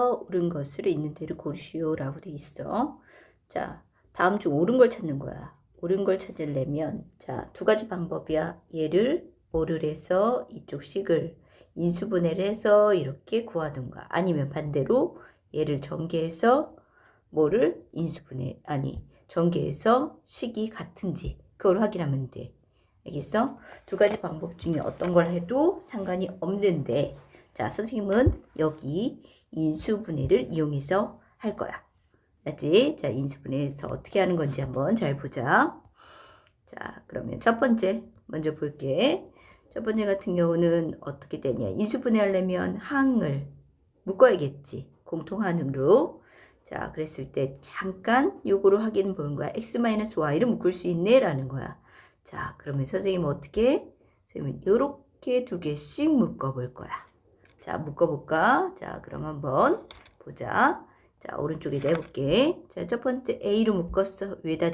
옳은 것을 있는 대로 고르시오 라고 돼 있어. 자, 다음 중 옳은 걸 찾는 거야. 옳은 걸 찾으려면 자, 두 가지 방법이야. 얘를 뭐를 해서 이쪽 식을 인수분해를 해서 이렇게 구하든가, 아니면 반대로 얘를 전개해서 뭐를 인수분해, 아니 전개해서 식이 같은지 그걸 확인하면 돼. 알겠어? 두 가지 방법 중에 어떤 걸 해도 상관이 없는데, 자, 선생님은 여기 인수분해를 이용해서 할 거야. 알지? 자, 인수분해해서 어떻게 하는 건지 한번 잘 보자. 자, 그러면 첫 번째 먼저 볼게. 첫 번째 같은 경우는 어떻게 되냐. 인수분해 하려면 항을 묶어야겠지. 공통항으로. 자, 그랬을 때 잠깐 요거로 확인 보는 거야. x-y를 묶을 수 있네 라는 거야. 자, 그러면 선생님은 어떻게? 선생님은 요렇게 두 개씩 묶어 볼 거야. 자, 묶어볼까? 자, 그럼 한번 보자. 자, 오른쪽에 내볼게. 자, 첫 번째 A로 묶었어. 위에다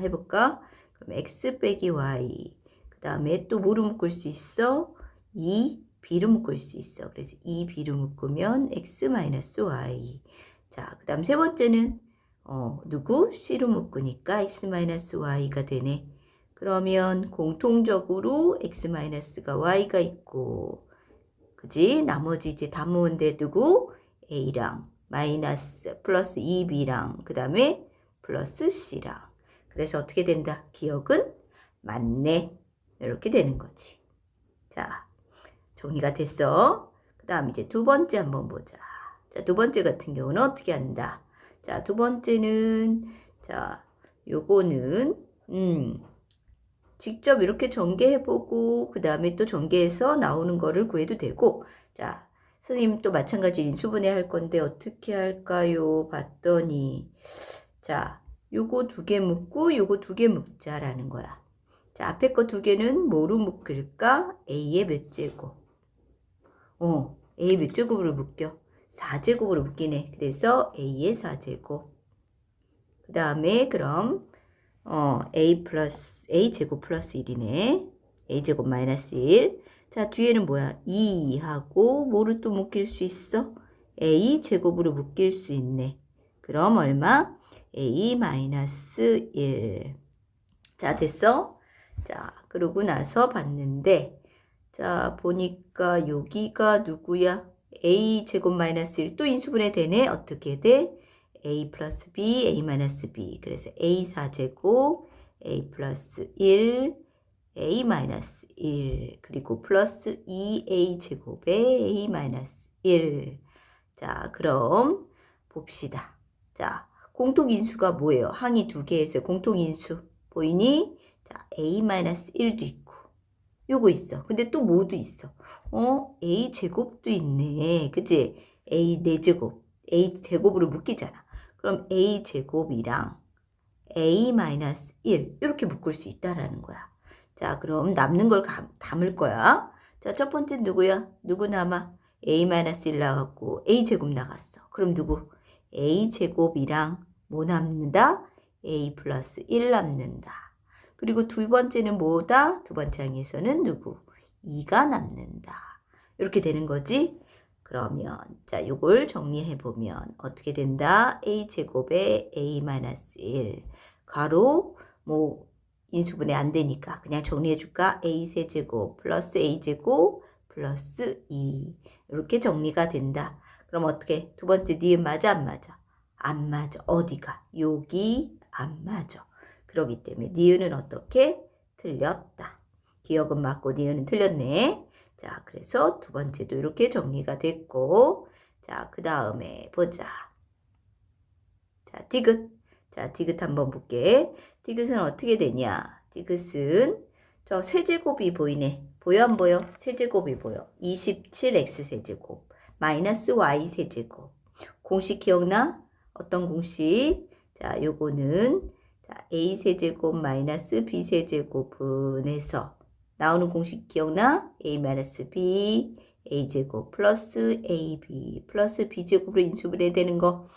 해볼까? 그럼 X 빼기 Y. 그 다음에 또 뭐로 묶을 수 있어? 2B로 묶을 수 있어. 그래서 2B로 묶으면 X 마이너스 Y. 자, 그 다음 세 번째는, 누구? C로 묶으니까 X 마이너스 Y가 되네. 그러면 공통적으로 X 마이너스가 Y가 있고, 그지? 나머지 이제 다 모은데 누구? A랑 마이너스 플러스 2B랑 그 다음에 플러스 C랑. 그래서 어떻게 된다? 기억은 맞네. 이렇게 되는 거지. 자, 정리가 됐어. 그 다음 이제 두 번째 한번 보자. 자, 두 번째 같은 경우는 어떻게 한다? 자, 두 번째는, 자, 요거는, 직접 이렇게 전개해보고 그 다음에 또 전개해서 나오는 거를 구해도 되고, 자, 선생님 또 마찬가지 인수분해 할 건데 어떻게 할까요? 봤더니, 자, 요거 두 개 묶고 요거 두 개 묶자라는 거야. 자, 앞에 거 두 개는 뭐로 묶을까? A의 몇 제곱? A 몇 제곱으로 묶여? 4제곱으로 묶이네. 그래서 A의 4제곱. 그 다음에 그럼 A 제곱 플러스 1이네. A 제곱 마이너스 1. 자, 뒤에는 뭐야? 2하고 뭐를 또 묶일 수 있어? A 제곱으로 묶일 수 있네. 그럼 얼마? A 마이너스 1. 자, 됐어? 자, 그러고 나서 봤는데, 자, 보니까 여기가 누구야? A 제곱 마이너스 1. 또 인수분해 되네. 어떻게 돼? A 플러스 B, A 마이너스 B. 그래서 A 4제곱, A 플러스 1, A 마이너스 1. 그리고 플러스 2A 제곱에 A 마이너스 1. 자, 그럼 봅시다. 자, 공통인수가 뭐예요? 항이 두 개에서 공통인수. 보이니? 자, A 마이너스 1도 있고. 요거 있어. 근데 또 뭐도 있어? A 제곱도 있네. 그치? A 4제곱. A 제곱으로 묶이잖아. 그럼 A 제곱이랑 A 마이너스 1 이렇게 묶을 수 있다라는 거야. 자, 그럼 남는 걸 담을 거야. 자, 첫 번째 누구야? 누구 남아? A 마이너스 1 나갔고 A 제곱 나갔어. 그럼 누구? A 제곱이랑 뭐 남는다? A 플러스 1 남는다. 그리고 두 번째는 뭐다? 두 번째 항에서는 누구? 2가 남는다. 이렇게 되는 거지? 그러면 자, 요걸 정리해 보면 어떻게 된다? A 제곱에 A 마이너스 1 가로 뭐 인수분해 안 되니까 그냥 정리해 줄까? A 세제곱 플러스 A 제곱 플러스 2 이렇게 정리가 된다. 그럼 어떻게? 두 번째 니은 맞아 안 맞아? 안 맞아. 어디가? 여기 안 맞아. 그렇기 때문에 니은은 어떻게? 틀렸다. 기억은 맞고 니은은 틀렸네. 자, 그래서 두 번째도 이렇게 정리가 됐고, 자, 그 다음에 보자. 자, 디귿. 자, 디귿 한번 볼게. 디귿은 어떻게 되냐? 디귿은 저 세제곱이 보이네. 보여 안 보여? 세제곱이 보여. 27x 세제곱 마이너스 y 세제곱. 공식 기억나? 어떤 공식? 자, 요거는 자, a 세제곱 마이너스 b 세제곱은 해서 나오는 공식 기억나? a 마이너스 b a제곱 플러스 ab 플러스 b제곱으로 인수분해 되는 거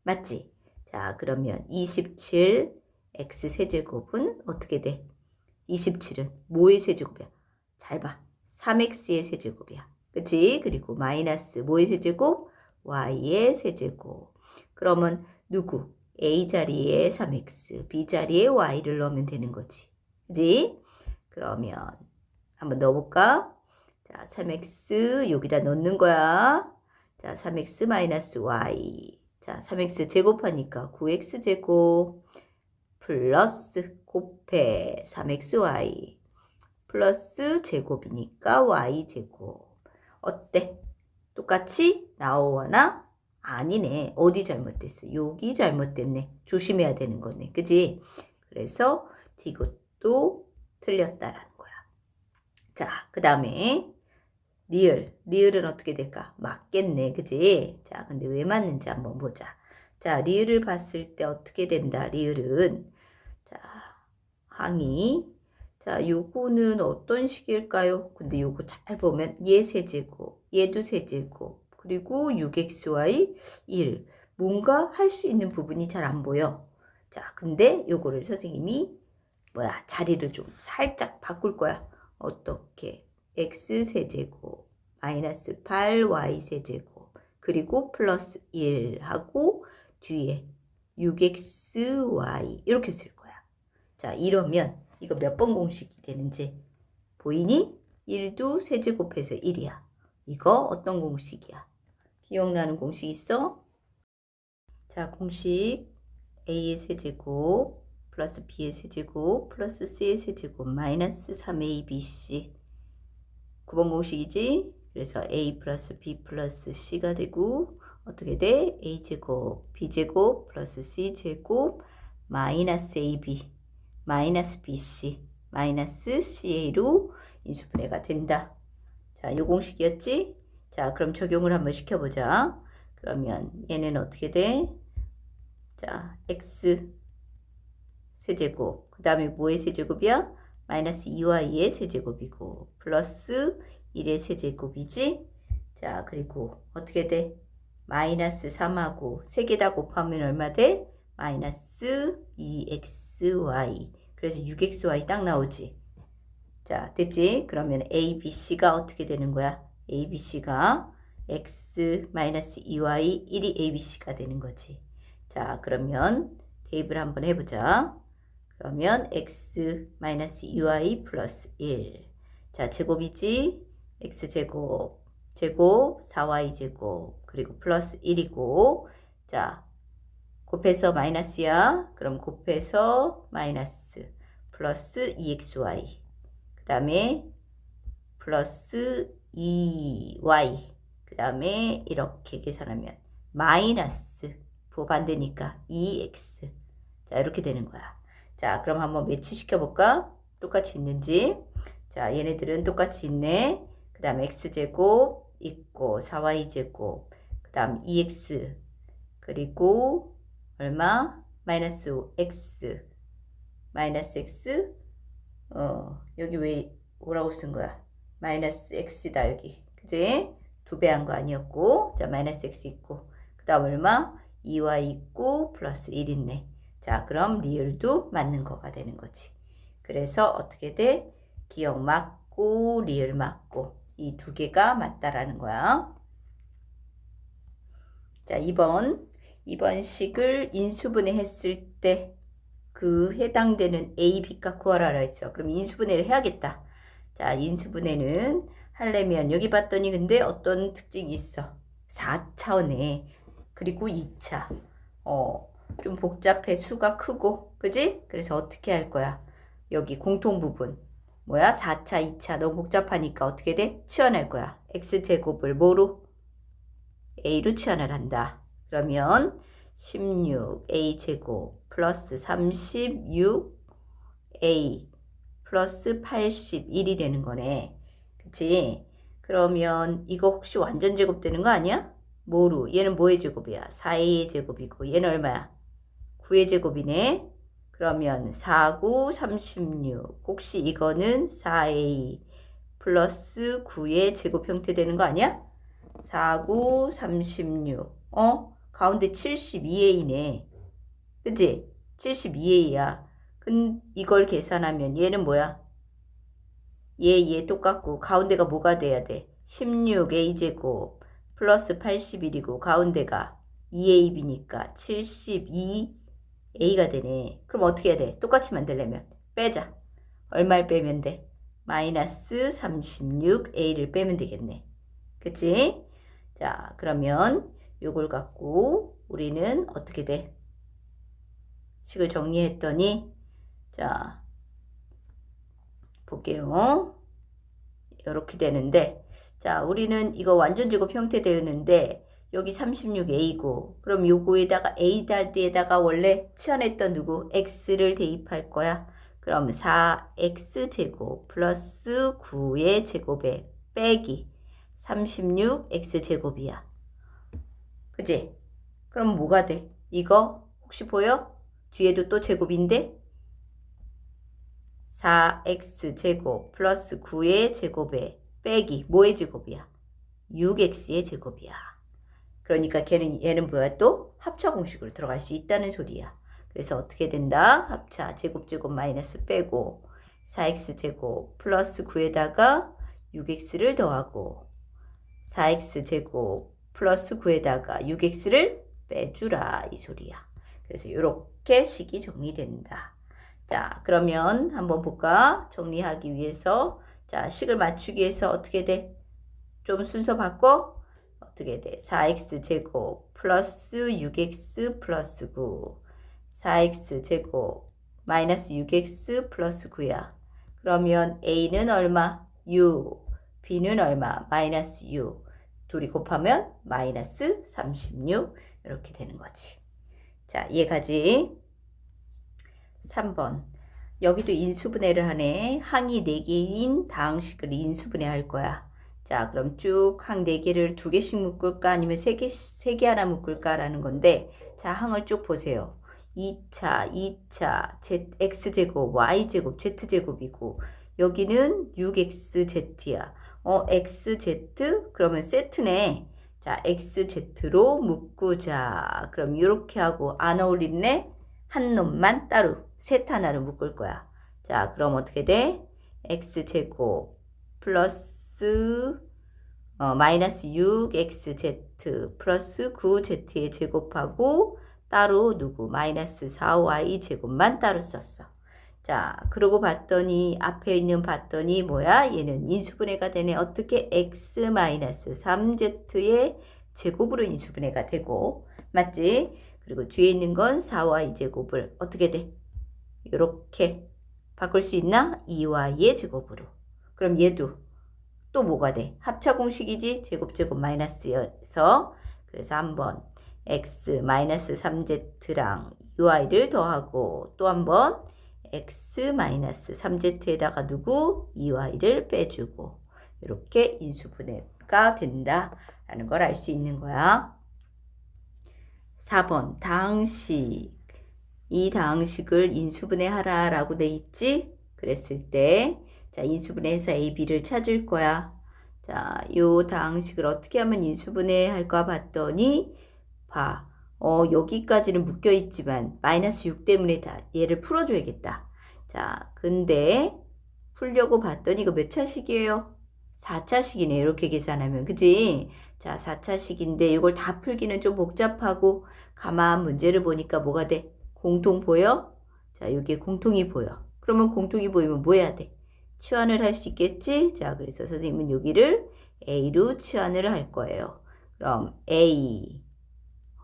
맞지? 자, 그러면 27 x 세제곱은 어떻게 돼? 27은 뭐의 세제곱이야? 잘 봐. 3x의 세제곱이야. 그치? 그리고 마이너스 뭐의 세제곱? y의 세제곱. 그러면 누구? a 자리에 3x, b 자리에 y를 넣으면 되는 거지. 그지? 그러면 한번 넣어볼까? 자, 3x 여기다 넣는 거야. 자, 3x 마이너스 y. 자, 3x 제곱하니까 9x 제곱 플러스 곱해 3xy 플러스 제곱이니까 y 제곱. 어때? 똑같이 나오나? 아니네. 어디 잘못됐어? 여기 잘못됐네. 조심해야 되는 거네. 그지? 그래서 이것도 틀렸다라는 거야. 자, 그 다음에 리을은 어떻게 될까? 맞겠네. 그지? 자, 근데 왜 맞는지 한번 보자. 자, 리을을 봤을 때 어떻게 된다? 리을은 자, 항이 자, 요거는 어떤 식일까요? 근데 요거 잘 보면 얘 세제곱, 얘도 세제곱, 그리고 6xy 1. 뭔가 할 수 있는 부분이 잘 안 보여. 자, 근데 요거를 선생님이 자리를 좀 살짝 바꿀 거야. 어떻게? x 세제곱 마이너스 8y 세제곱 그리고 플러스 1 하고 뒤에 6xy 이렇게 쓸 거야. 자, 이러면 이거 몇 번 공식이 되는지 보이니? 1도 세제곱해서 1이야. 이거 어떤 공식이야? 기억나는 공식 있어? 자, 공식 a의 세제곱 플러스 b의 세제곱 플러스 c의 세제곱 마이너스 3abc 9번 공식이지? 그래서 a 플러스 b 플러스 c가 되고 어떻게 돼? a제곱 b제곱 플러스 c제곱 마이너스 ab 마이너스 bc 마이너스 ca로 인수분해가 된다. 자, 요 공식이었지? 자, 그럼 적용을 한번 시켜보자. 그러면 얘는 어떻게 돼? 자, x 세제곱 그 다음에 뭐의 세제곱이야? 마이너스 2y의 세제곱이고 플러스 1의 세제곱이지? 자, 그리고 어떻게 돼? 마이너스 3하고 3개 다 곱하면 얼마 돼? 마이너스 2xy 그래서 6xy 딱 나오지. 자, 됐지? 그러면 ABC가 어떻게 되는 거야? ABC가 x 마이너스 2y 1이 ABC가 되는 거지. 자, 그러면 대입을 한번 해보자. 그러면 x 마이너스 2y 플러스 1. 자, 제곱이지? x제곱, 제곱, 4y제곱, 그리고 플러스 1이고, 자, 곱해서 마이너스야. 그럼 곱해서 마이너스, 플러스 2xy. 그 다음에 플러스 2y. 그 다음에 이렇게 계산하면 마이너스, 부반대니까 2x. 자, 이렇게 되는 거야. 자, 그럼 한번 매치시켜 볼까? 똑같이 있는지. 자, 얘네들은 똑같이 있네. 그 다음 x제곱 있고 4y제곱 그 다음 2x 그리고 얼마? 마이너스 x 마이너스 x 여기 왜 뭐라고 쓴 거야? 마이너스 x다 여기. 그지? 2배 한 거 아니었고 자, 마이너스 x 있고 그 다음 얼마? 2y 있고 플러스 1 있네. 자, 그럼 리을도 맞는 거가 되는 거지. 그래서 어떻게 돼? 기억 맞고 리을 맞고 이 두 개가 맞다라는 거야. 자, 2번 식을 인수분해 했을 때 그 해당되는 A, B값 구하라라 했어. 그럼 인수분해를 해야겠다. 자, 인수분해는 하려면 여기 봤더니 근데 어떤 특징이 있어. 4차원에 그리고 2차 좀 복잡해. 수가 크고 그지? 그래서 어떻게 할 거야? 여기 공통 부분 뭐야? 4차 2차 너무 복잡하니까 어떻게 돼? 치환할 거야. x제곱을 뭐로? a로 치환을 한다. 그러면 16a제곱 플러스 36a 플러스 81이 되는 거네. 그치? 그러면 이거 혹시 완전 제곱 되는 거 아니야? 뭐로? 얘는 뭐의 제곱이야? 4a의 제곱이고 얘는 얼마야? 9의 제곱이네. 그러면 4, 9, 36 혹시 이거는 4a 플러스 9의 제곱 형태 되는 거 아니야? 4, 9, 36 가운데 72a네. 그치? 72a야. 이걸 계산하면 얘는 뭐야? 얘 똑같고 가운데가 뭐가 돼야 돼? 16a 제곱 플러스 81이고 가운데가 2AB니까 72A가 되네. 그럼 어떻게 해야 돼? 똑같이 만들려면 빼자. 얼마를 빼면 돼? 마이너스 36A를 빼면 되겠네. 그치? 자, 그러면 요걸 갖고 우리는 어떻게 돼? 식을 정리했더니 자, 볼게요. 이렇게 되는데 자, 우리는 이거 완전제곱 형태 되었는데 여기 36A고 그럼 요거에다가 A 뒤에다가 원래 치환했던 누구? X를 대입할 거야. 그럼 4X제곱 플러스 9의 제곱에 빼기 36X제곱이야. 그치? 그럼 뭐가 돼? 이거 혹시 보여? 뒤에도 또 제곱인데 4X제곱 플러스 9의 제곱에 빼기 뭐의 제곱이야? 6X의 제곱이야. 그러니까 얘는 뭐야? 또 합차 공식으로 들어갈 수 있다는 소리야. 그래서 어떻게 된다? 합차 제곱 마이너스 빼고 4X제곱 플러스 9에다가 6X를 더하고 4X제곱 플러스 9에다가 6X를 빼주라 이 소리야. 그래서 이렇게 식이 정리된다. 자, 그러면 한번 볼까? 정리하기 위해서 자, 식을 맞추기 위해서 어떻게 돼? 좀 순서 바꿔? 어떻게 돼? 4X제곱 플러스 6X 플러스 9 4X제곱 마이너스 6X 플러스 9야. 그러면 A는 얼마? 6 B는 얼마? 마이너스 6 둘이 곱하면 마이너스 36 이렇게 되는 거지. 자, 이해가지? 3번 여기도 인수분해를 하네. 항이 4개인 다항식을 인수분해 할 거야. 자, 그럼 쭉 항 4개를 2개씩 묶을까 아니면 3개 하나 묶을까 라는 건데 자, 항을 쭉 보세요. 2차 X제곱, Y제곱, Z제곱이고 여기는 6XZ야. XZ? 그러면 세트네. 자, XZ로 묶자. 그럼 이렇게 하고 안 어울리네. 한 놈만 따로 셋 하나로 묶을 거야. 자, 그럼 어떻게 돼? X제곱 플러스 마이너스 6XZ 플러스 9Z의 제곱하고 따로 누구? 마이너스 4Y 제곱만 따로 썼어. 자, 그러고 봤더니 앞에 있는 봤더니 뭐야? 얘는 인수분해가 되네. 어떻게? X-3Z의 제곱으로 인수분해가 되고 맞지? 그리고 뒤에 있는 건 4Y 제곱을 어떻게 돼? 이렇게 바꿀 수 있나? 2Y의 제곱으로. 그럼 얘도 또 뭐가 돼? 합차 공식이지? 제곱 마이너스여서 그래서 한번 X-3Z랑 2Y를 더하고 또 한번 X-3Z에다가 누구? 2Y를 빼주고 이렇게 인수분해가 된다라는 걸 알 수 있는 거야. 4번 다항식 이 다항식을 인수분해하라 라고 돼 있지? 그랬을 때 자, 인수분해해서 A, B를 찾을 거야. 자, 요 다항식을 어떻게 하면 인수분해할까 봤더니 봐. 여기까지는 묶여 있지만 마이너스 6 때문에 다 얘를 풀어줘야겠다. 자, 근데 풀려고 봤더니 이거 몇 차식이에요? 4차식이네. 이렇게 계산하면. 그지? 자, 4차식인데 이걸 다 풀기는 좀 복잡하고 가만 문제를 보니까 뭐가 돼? 공통 보여? 자, 여기에 공통이 보여. 그러면 공통이 보이면 뭐 해야 돼? 치환을 할 수 있겠지? 자, 그래서 선생님은 여기를 A로 치환을 할 거예요. 그럼 A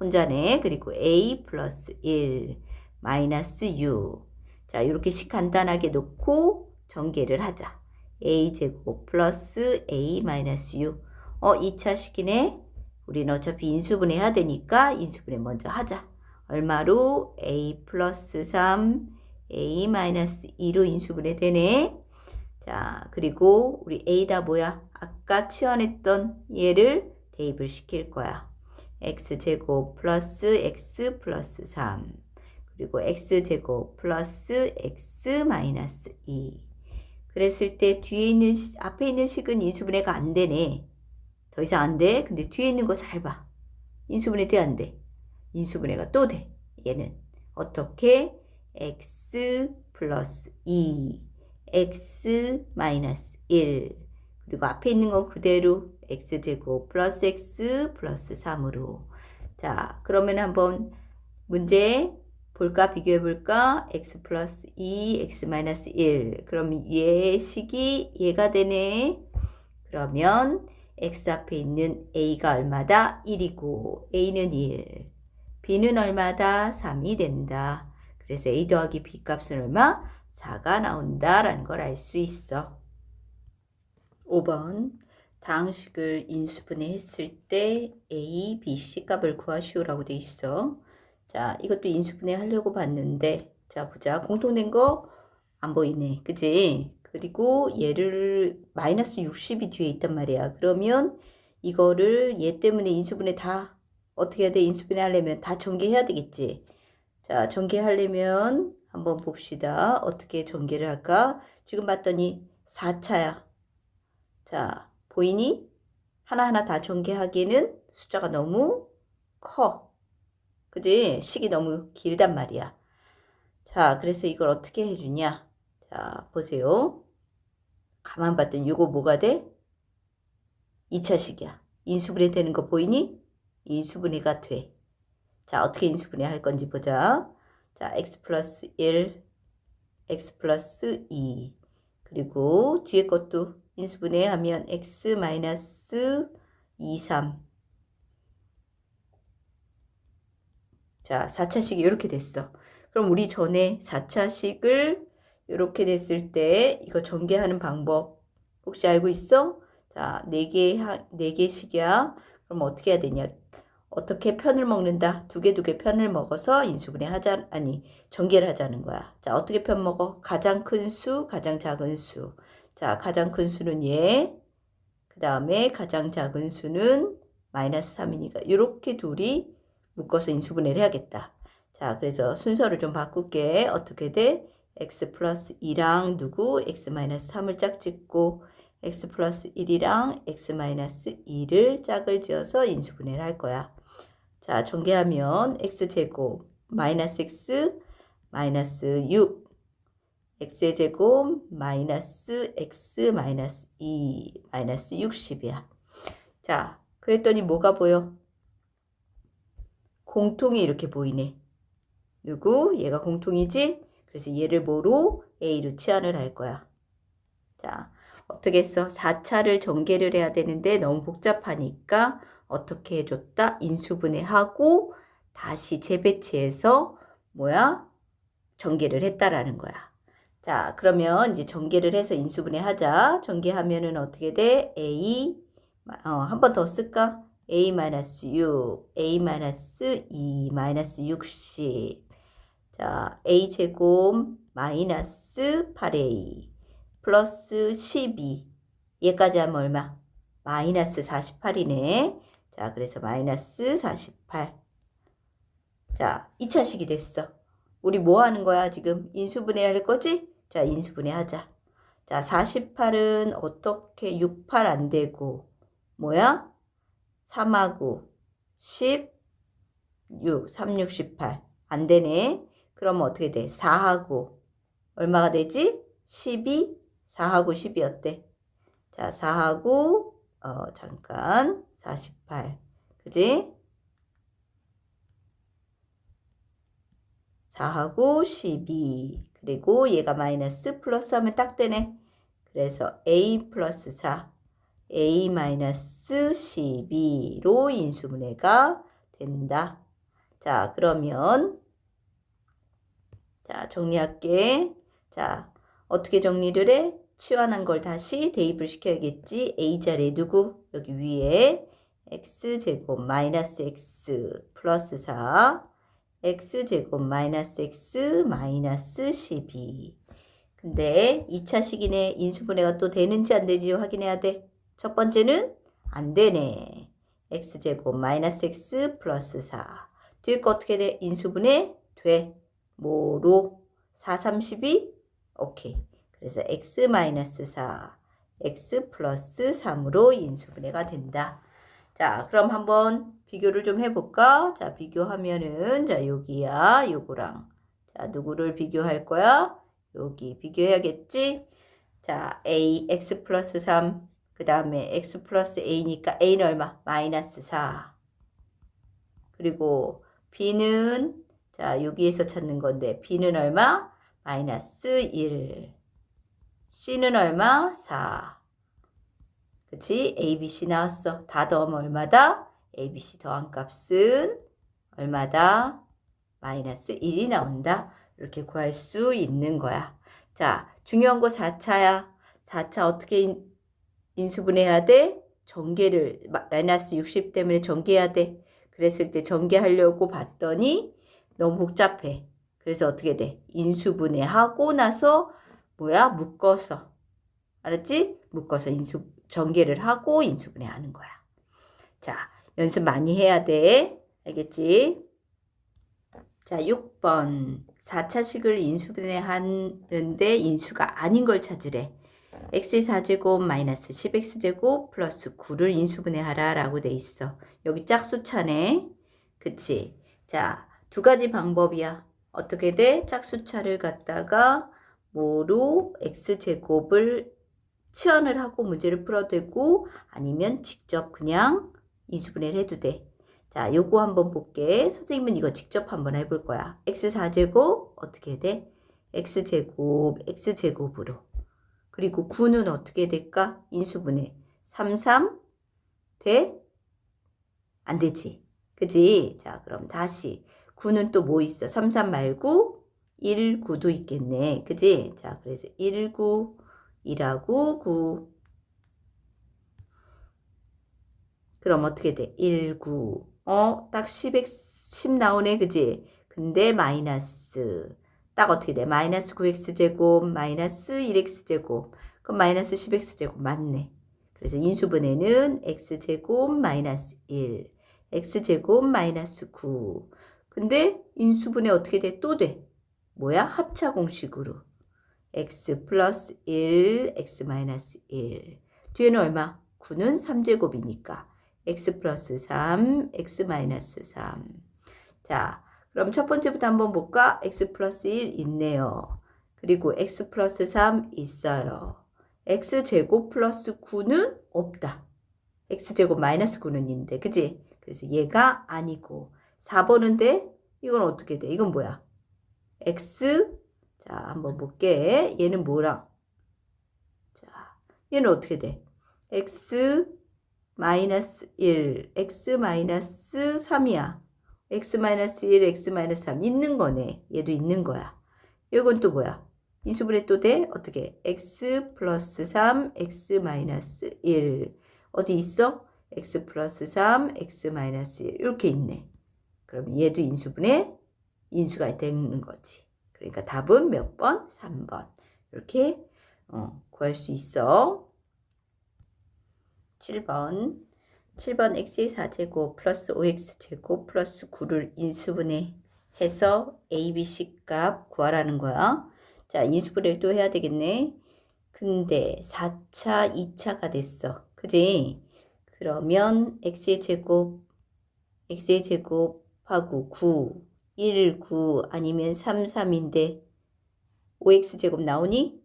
혼자네. 그리고 A 플러스 1 마이너스 6. 자, 이렇게 식 간단하게 놓고 전개를 하자. A제곱 플러스 A 마이너스 6. 2차식이네. 우리는 어차피 인수분해 해야 되니까 인수분해 먼저 하자. 얼마로? A 플러스 3 A 마이너스 2로 인수분해 되네. 자, 그리고 우리 A다 뭐야? 아까 치환했던 얘를 대입을 시킬 거야. X제곱 플러스 X 플러스 3 그리고 X제곱 플러스 X 마이너스 2 그랬을 때 뒤에 있는 앞에 있는 식은 인수분해가 안 되네. 더 이상 안 돼. 근데 뒤에 있는 거 잘 봐. 인수분해 돼 안 돼? 인수분해가 또 돼. 얘는 어떻게? X 플러스 2 X 마이너스 1 그리고 앞에 있는 거 그대로 x제곱 플러스 x 플러스 3으로. 자, 그러면 한번 문제 볼까? 비교해 볼까? x 플러스 2, x 마이너스 1. 그럼 얘 식이 얘가 되네. 그러면 x 앞에 있는 a가 얼마다? 1이고 a는 1. b는 얼마다? 3이 된다. 그래서 a 더하기 b 값은 얼마? 4가 나온다라는 걸 알 수 있어. 5번. 다음 식을 인수분해했을 때 a, b, c 값을 구하시오라고 돼 있어. 자, 이것도 인수분해 하려고 봤는데, 자, 보자. 공통된 거 안 보이네. 그지? 그리고 얘를 마이너스 60이 뒤에 있단 말이야. 그러면 이거를 얘 때문에 인수분해 다 어떻게 해야 돼? 인수분해 하려면 다 전개해야 되겠지. 자, 전개하려면 한번 봅시다. 어떻게 전개를 할까? 지금 봤더니 4차야. 자, 보이니? 하나하나 다 전개하기에는 숫자가 너무 커. 그지? 식이 너무 길단 말이야. 자, 그래서 이걸 어떻게 해주냐? 자, 보세요. 가만 봤더니 이거 뭐가 돼? 2차식이야. 인수분해 되는 거 보이니? 인수분해가 돼. 자, 어떻게 인수분해 할 건지 보자. 자, x 플러스 1, x 플러스 2. 그리고 뒤에 것도 인수분해 하면 x 마이너스 2, 3. 자, 4차식이 이렇게 됐어. 그럼 우리 전에 4차식을 이렇게 됐을 때 이거 전개하는 방법 혹시 알고 있어? 자, 4개씩이야. 그럼 어떻게 해야 되냐? 어떻게 편을 먹는다? 두 개 편을 먹어서 인수분해 하자, 아니, 전개를 하자는 거야. 자, 어떻게 편 먹어? 가장 큰 수, 가장 작은 수. 자, 가장 큰 수는 얘. 그 다음에 가장 작은 수는 마이너스 3이니까 이렇게 둘이 묶어서 인수분해를 해야겠다. 자, 그래서 순서를 좀 바꿀게. 어떻게 돼? x 플러스 2랑 누구? x 마이너스 3을 짝짓고 x 플러스 1이랑 x 마이너스 2를 짝을 지어서 인수분해를 할 거야. 자, 전개하면 x제곱 마이너스 x 마이너스 6 x의 제곱 마이너스 x 마이너스 2 마이너스 60이야. 자, 그랬더니 뭐가 보여? 공통이 이렇게 보이네. 누구? 얘가 공통이지? 그래서 얘를 뭐로? a로 치환을 할 거야. 자, 어떻게 했어? 4차를 전개를 해야 되는데 너무 복잡하니까 어떻게 해줬다? 인수분해하고 다시 재배치해서 뭐야? 전개를 했다라는 거야. 자, 그러면 이제 전개를 해서 인수분해 하자. 전개하면은 어떻게 돼? a, 한 번 더 쓸까? a-6, a-2, 마이너스 60. 자, a제곱 마이너스 8a 플러스 12. 얘까지 하면 얼마? 마이너스 48이네. 자, 그래서 마이너스 48. 자, 2차식이 됐어. 우리 뭐 하는 거야? 지금 인수분해 할 거지? 자, 인수분해 하자. 자, 48은 어떻게 68 안 되고 뭐야? 3하고 16, 3, 6, 18 안 되네. 그러면 어떻게 돼? 4하고 얼마가 되지? 12, 4하고 10이 어때? 자, 4하고 잠깐 48 그지? 4하고 12 그리고 얘가 마이너스 플러스 하면 딱 되네. 그래서 a 플러스 4 a 마이너스 12로 인수분해가 된다. 자, 그러면 자, 정리할게. 자, 어떻게 정리를 해? 치환한 걸 다시 대입을 시켜야겠지. a 자리에 누구? 여기 위에 x제곱 마이너스 x 플러스 4 x제곱 마이너스 x 마이너스 12. 근데 2차식이네. 인수분해가 또 되는지 안 되는지 확인해야 돼. 첫 번째는 안 되네. x제곱 마이너스 x 플러스 4. 뒤에 거 어떻게 돼? 인수분해 돼. 뭐로? 4, 32? 오케이. 그래서 x 마이너스 4, x 플러스 3으로 인수분해가 된다. 자, 그럼 한번 비교를 좀 해볼까? 자, 비교하면은, 자, 여기야, 요거랑. 자, 누구를 비교할 거야? 여기 비교해야겠지? 자, a, x 플러스 3, 그 다음에 x 플러스 a니까 a는 얼마? 마이너스 4. 그리고 b는 자 여기에서 찾는 건데 b는 얼마? 마이너스 1. c는 얼마? 4. 그치? a, b, c 나왔어. 다 더하면 얼마다? a, b, c 더한 값은 얼마다? 마이너스 1이 나온다. 이렇게 구할 수 있는 거야. 자, 중요한 거 4차야. 4차 어떻게 인수분해해야 돼? 전개를 마이너스 60 때문에 전개해야 돼. 그랬을 때 전개하려고 봤더니 너무 복잡해. 그래서 어떻게 돼? 인수분해하고 나서 뭐야? 묶어서. 알았지? 묶어서 전개를 하고 인수분해하는 거야. 자, 연습 많이 해야 돼. 알겠지? 자, 6번. 4차식을 인수분해하는데 인수가 아닌 걸 찾으래. x의 4제곱 마이너스 10x제곱 플러스 9를 인수분해하라 라고 돼 있어. 여기 짝수차네. 그치? 자, 두 가지 방법이야. 어떻게 돼? 짝수차를 갖다가 뭐로 x제곱을 치환을 하고 문제를 풀어도 되고 아니면 직접 그냥 인수분해를 해도 돼. 자, 요거 한번 볼게. 선생님은 이거 직접 한번 해볼 거야. x4제곱 어떻게 돼? x제곱으로. 그리고 9는 어떻게 될까? 인수분해. 3, 3 돼? 안 되지. 그지? 자, 그럼 다시. 9는 또 뭐 있어? 3, 3 말고 1, 9도 있겠네. 그지? 자, 그래서 1, 9, 1하고 9. 그럼 어떻게 돼? 1, 9. 딱 10 나오네. 그지? 근데 마이너스. 딱 어떻게 돼? 마이너스 9x제곱, 마이너스 1x제곱. 그럼 마이너스 10x제곱 맞네. 그래서 인수분해는 x제곱 마이너스 1, x제곱 마이너스 9. 근데 인수분해 어떻게 돼? 또 돼. 뭐야? 합차 공식으로. x 플러스 1, x 마이너스 1. 뒤에는 얼마? 9는 3제곱이니까. x 플러스 3, x 마이너스 3. 자, 그럼 첫 번째부터 한번 볼까? x 플러스 1 있네요. 그리고 x 플러스 3 있어요. x제곱 플러스 9는 없다. x제곱 마이너스 9는 있는데, 그지? 그래서 얘가 아니고 4번은 돼? 이건 어떻게 돼? 이건 뭐야? x, 자, 한번 볼게. 얘는 뭐랑? 자, 얘는 어떻게 돼? x 마이너스 1, x 마이너스 3이야. x 마이너스 1, x 마이너스 3 있는 거네. 얘도 있는 거야. 이건 또 뭐야? 인수분해 또 돼? 어떻게? x 플러스 3, x 마이너스 1. 어디 있어? x 플러스 3, x 마이너스 1. 이렇게 있네. 그럼 얘도 인수분해? 인수가 되는 거지. 그러니까 답은 몇 번? 3번. 이렇게 구할 수 있어. 7번. 7번 x의 4제곱 플러스 5x제곱 플러스 9를 인수분해해서 a, b, c 값 구하라는 거야. 자, 인수분해를 또 해야 되겠네. 근데 4차, 2차가 됐어. 그지? 그러면 x의 제곱하고 9, 1, 9 아니면 3, 3인데 5x제곱 나오니?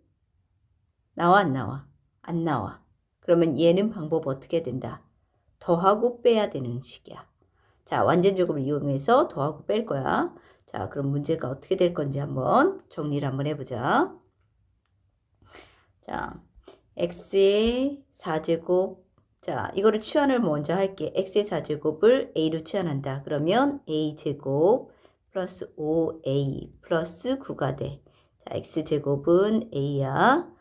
나와 안 나와? 안 나와. 그러면 얘는 방법 어떻게 된다? 더하고 빼야 되는 식이야. 자, 완전제곱을 이용해서 더하고 뺄 거야. 자, 그럼 문제가 어떻게 될 건지 한번 정리를 한번 해보자. 자, x의 4제곱. 자, 이거를 치환을 먼저 할게. x의 4제곱을 a로 치환한다. 그러면 a제곱 플러스 5a 플러스 9가 돼. 자, x제곱은 a야.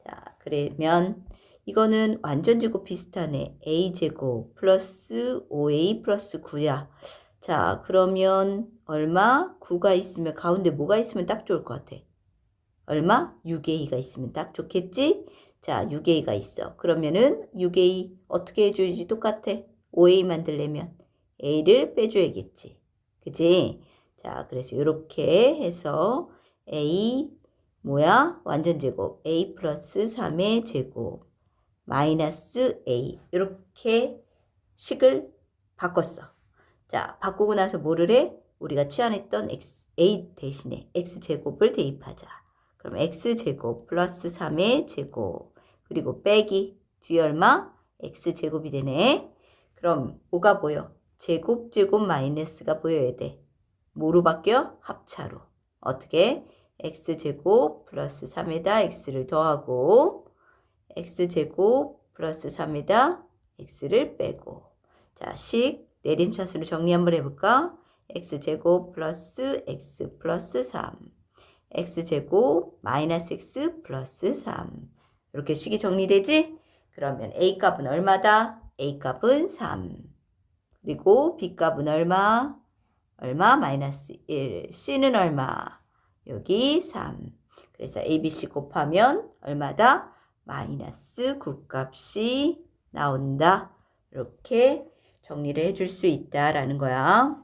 자, 그러면 이거는 완전제곱 비슷하네. a제곱 플러스 5a 플러스 9야. 자, 그러면 얼마? 9가 있으면 가운데 뭐가 있으면 딱 좋을 것 같아? 얼마? 6a가 있으면 딱 좋겠지? 자, 6a가 있어. 그러면은 6a 어떻게 해줘야지 똑같아? 5a 만들려면 a를 빼줘야겠지. 그치? 자, 그래서 이렇게 해서 a 뭐야? 완전제곱 a 플러스 3의 제곱 마이너스 a 이렇게 식을 바꿨어. 자, 바꾸고 나서 뭐를 해? 우리가 치환했던 a 대신에 x제곱을 대입하자. 그럼 x제곱 플러스 3의 제곱 그리고 빼기 뒤에 얼마? x제곱이 되네. 그럼 뭐가 보여? 제곱 마이너스가 보여야 돼. 뭐로 바뀌어? 합차로. 어떻게? x제곱 플러스 3에다 x를 더하고 x제곱 플러스 3에다 x를 빼고. 자, 식 내림차수로 정리 한번 해볼까? x제곱 플러스 x 플러스 3 x제곱 마이너스 x 플러스 3 이렇게 식이 정리되지? 그러면 a값은 얼마다? a값은 3 그리고 b값은 얼마? 마이너스 1 c는 얼마? 여기 3 그래서 ABC 곱하면 얼마다? 마이너스 9값이 나온다. 이렇게 정리를 해줄 수 있다라는 거야.